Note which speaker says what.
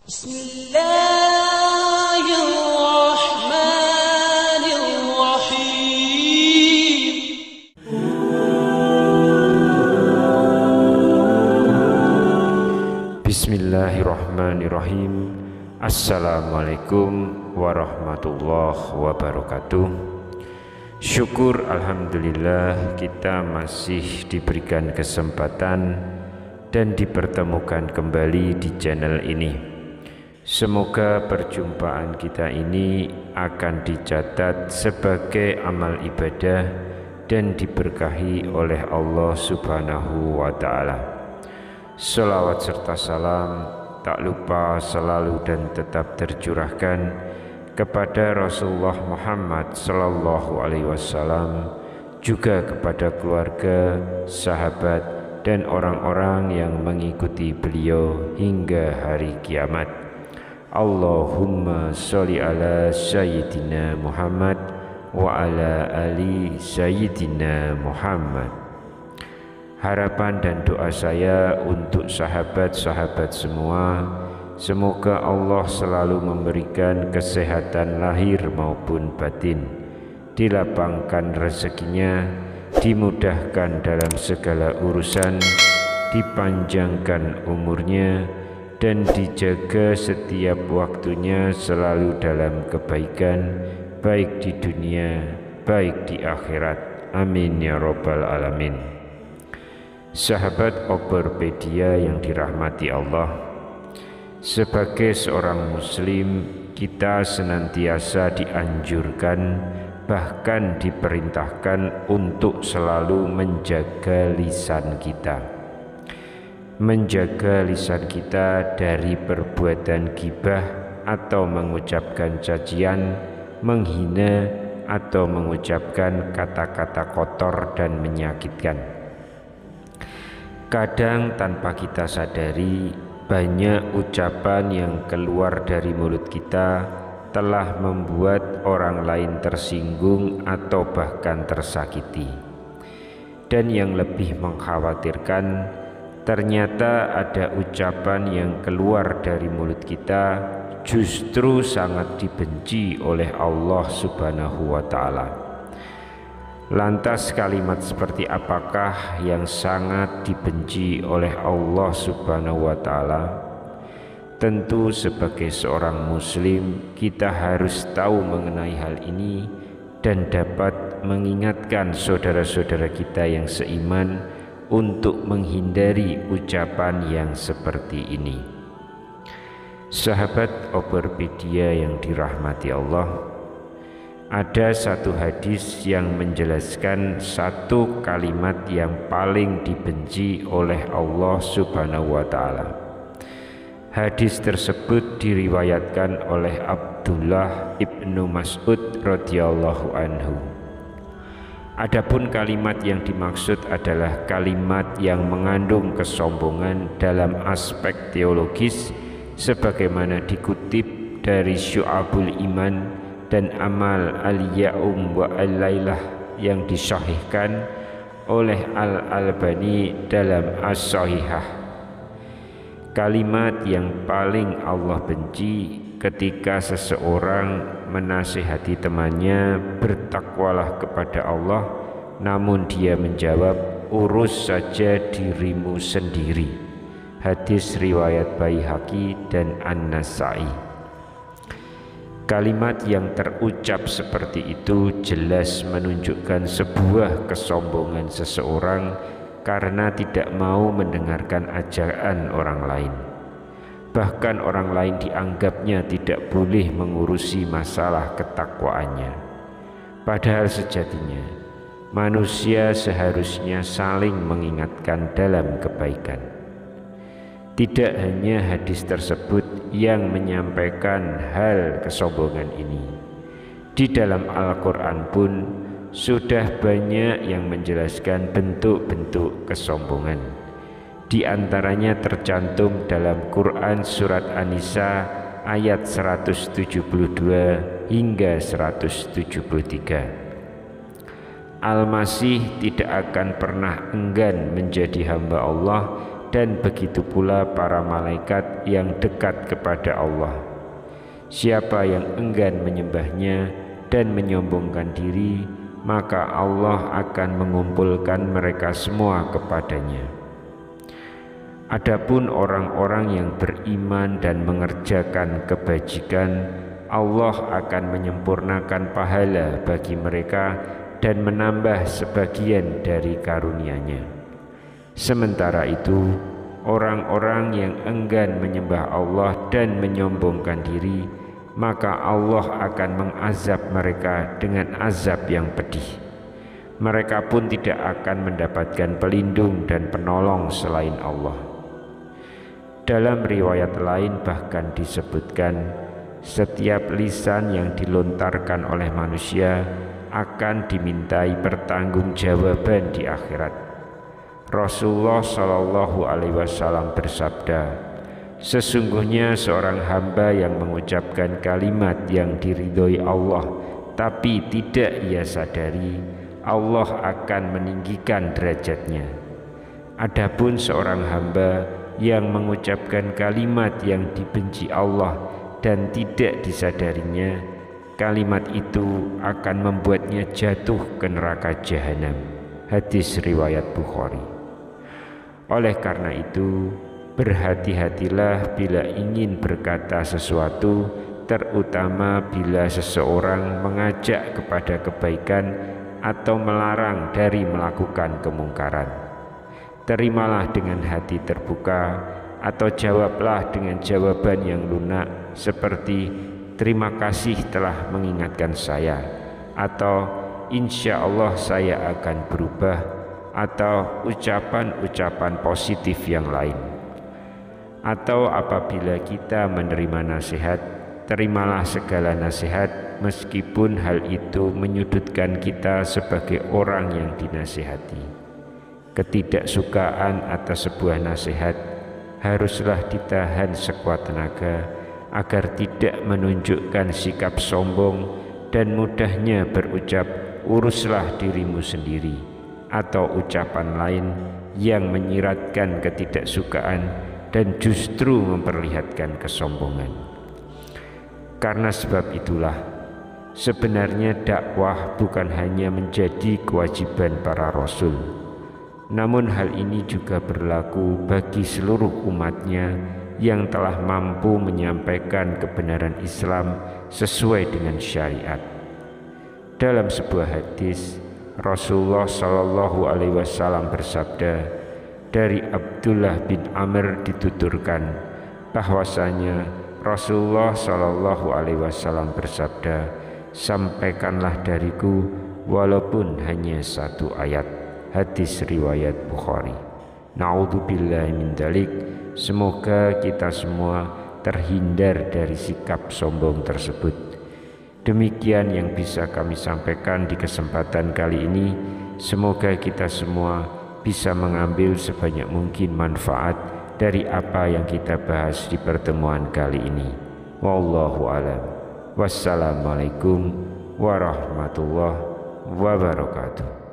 Speaker 1: Bismillahirrahmanirrahim.
Speaker 2: Bismillahirrahmanirrahim. Assalamualaikum warahmatullahi wabarakatuh. Syukur alhamdulillah kita masih diberikan kesempatan dan dipertemukan kembali di channel ini. Semoga perjumpaan kita ini akan dicatat sebagai amal ibadah dan diberkahi oleh Allah Subhanahu wa Ta'ala. Salawat serta salam tak lupa selalu dan tetap tercurahkan kepada Rasulullah Muhammad sallallahu alaihi wasallam, juga kepada keluarga, sahabat dan orang-orang yang mengikuti beliau hingga hari kiamat. Allahumma sholli ala sayyidina Muhammad wa ala ali sayyidina Muhammad. Harapan dan doa saya untuk sahabat-sahabat semua, semoga Allah selalu memberikan kesehatan lahir maupun batin, dilapangkan rezekinya, dimudahkan dalam segala urusan, dipanjangkan umurnya, dan dijaga setiap waktunya selalu dalam kebaikan, baik di dunia, baik di akhirat. Amin ya rabbal alamin. Sahabat Oberpedia yang dirahmati Allah, sebagai seorang muslim kita senantiasa dianjurkan, bahkan diperintahkan untuk selalu menjaga lisan kita. Menjaga lisan kita dari perbuatan gibah atau mengucapkan cacian, menghina atau mengucapkan kata-kata kotor dan menyakitkan. Kadang tanpa kita sadari, banyak ucapan yang keluar dari mulut kita telah membuat orang lain tersinggung atau bahkan tersakiti. Dan yang lebih mengkhawatirkan, ternyata ada ucapan yang keluar dari mulut kita justru sangat dibenci oleh Allah Subhanahu wa Ta'ala. Lantas kalimat seperti apakah yang sangat dibenci oleh Allah Subhanahu wa Ta'ala? Tentu sebagai seorang muslim kita harus tahu mengenai hal ini dan dapat mengingatkan saudara-saudara kita yang seiman untuk menghindari ucapan yang seperti ini. Sahabat Oberpedia yang dirahmati Allah, ada satu hadis yang menjelaskan satu kalimat yang paling dibenci oleh Allah Subhanahu wa Ta'ala. Hadis tersebut diriwayatkan oleh Abdullah ibnu Mas'ud radhiyallahu anhu. Adapun kalimat yang dimaksud adalah kalimat yang mengandung kesombongan dalam aspek teologis, sebagaimana dikutip dari Syu'abul Iman dan Amal al-Ya'um wa al-Lailah yang disahihkan oleh Al-Albani dalam As-Sahihah. Kalimat yang paling Allah benci ketika seseorang menasihati temannya, bertakwalah kepada Allah, namun dia menjawab, urus saja dirimu sendiri. Hadis riwayat Baihaqi dan An-Nasa'i. Kalimat yang terucap seperti itu jelas menunjukkan sebuah kesombongan seseorang karena tidak mau mendengarkan ajaran orang lain. Bahkan orang lain dianggapnya tidak boleh mengurusi masalah ketakwaannya. Padahal sejatinya manusia seharusnya saling mengingatkan dalam kebaikan. Tidak hanya hadis tersebut yang menyampaikan hal kesombongan ini. Di dalam Al-Quran pun sudah banyak yang menjelaskan bentuk-bentuk kesombongan. Di antaranya tercantum dalam Quran surat An-Nisa ayat 172 hingga 173. Al-Masih tidak akan pernah enggan menjadi hamba Allah dan begitu pula para malaikat yang dekat kepada Allah. Siapa yang enggan menyembahnya dan menyombongkan diri, maka Allah akan mengumpulkan mereka semua kepadanya. Adapun orang-orang yang beriman dan mengerjakan kebajikan, Allah akan menyempurnakan pahala bagi mereka dan menambah sebagian dari karunia-Nya. Sementara itu, orang-orang yang enggan menyembah Allah dan menyombongkan diri, maka Allah akan mengazab mereka dengan azab yang pedih. Mereka pun tidak akan mendapatkan pelindung dan penolong selain Allah. Dalam riwayat lain bahkan disebutkan, setiap lisan yang dilontarkan oleh manusia akan dimintai pertanggungjawaban di akhirat. Rasulullah Shallallahu Alaihi Wasallam bersabda, sesungguhnya seorang hamba yang mengucapkan kalimat yang diridhoi Allah tapi tidak ia sadari, Allah akan meninggikan derajatnya. Adapun seorang hamba yang mengucapkan kalimat yang dibenci Allah dan tidak disadarinya, kalimat itu akan membuatnya jatuh ke neraka jahanam. Hadis riwayat Bukhari. Oleh karena itu, berhati-hatilah bila ingin berkata sesuatu, terutama bila seseorang mengajak kepada kebaikan atau melarang dari melakukan kemungkaran. Terimalah dengan hati terbuka atau jawablah dengan jawaban yang lunak seperti terima kasih telah mengingatkan saya, atau insya Allah saya akan berubah, atau ucapan-ucapan positif yang lain. Atau apabila kita menerima nasihat, terimalah segala nasihat meskipun hal itu menyudutkan kita sebagai orang yang dinasihati. Ketidaksukaan atas sebuah nasihat haruslah ditahan sekuat tenaga agar tidak menunjukkan sikap sombong dan mudahnya berucap uruslah dirimu sendiri, atau ucapan lain yang menyiratkan ketidaksukaan dan justru memperlihatkan kesombongan. Karena sebab itulah sebenarnya dakwah bukan hanya menjadi kewajiban para rasul, namun hal ini juga berlaku bagi seluruh umatnya yang telah mampu menyampaikan kebenaran Islam sesuai dengan syariat. Dalam sebuah hadis, Rasulullah Shallallahu Alaihi Wasallam bersabda, dari Abdullah bin Amr dituturkan bahwasanya Rasulullah Shallallahu Alaihi Wasallam bersabda, sampaikanlah dariku walaupun hanya satu ayat. Hadis riwayat Bukhari. Na'udzubillahi min dzalik. Semoga kita semua terhindar dari sikap sombong tersebut. Demikian yang bisa kami sampaikan di kesempatan kali ini. Semoga kita semua bisa mengambil sebanyak mungkin manfaat dari apa yang kita bahas di pertemuan kali ini. Wallahu a'lam. Wassalamualaikum warahmatullahi wabarakatuh.